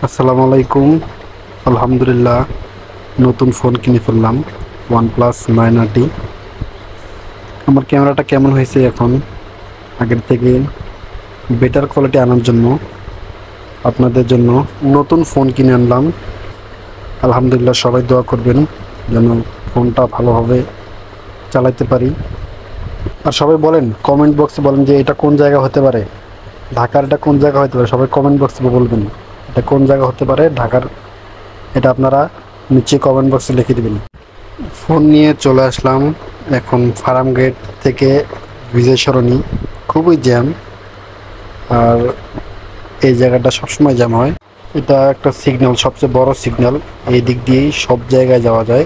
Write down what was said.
আসসালামু আলাইকুম। আলহামদুলিল্লাহ, নতুন ফোন কিনে ফেললাম, OnePlus 9RT। আমার ক্যামেরাটা কেমন হয়েছে এখন, আগের থেকে বেটার কোয়ালিটি আনার জন্য আপনাদের জন্য নতুন ফোন কিনে আনলাম। আলহামদুলিল্লাহ, সবাই দোয়া করবেন যেন ফোনটা ভালোভাবে চালাতে পারি। আর সবাই বলেন, কমেন্ট বক্সে বলেন যে এটা কোন জায়গা হতে পারে, ঢাকার এটা কোন জায়গা হতে পারে। সবাই কমেন্ট বক্সে বলবেন এটা কোন জায়গা হতে পারে ঢাকার, এটা আপনারা নিচে কমেন্ট বক্সে লিখে দেবেন। ফোন নিয়ে চলে আসলাম এখন ফার্ম গেট থেকে বিজয় সরণি। খুবই জ্যাম, আর এই জায়গাটা সবসময় জ্যাম হয়। এটা একটা সিগন্যাল, সবচেয়ে বড় সিগন্যাল, এই দিক দিয়েই সব জায়গায় যাওয়া যায়।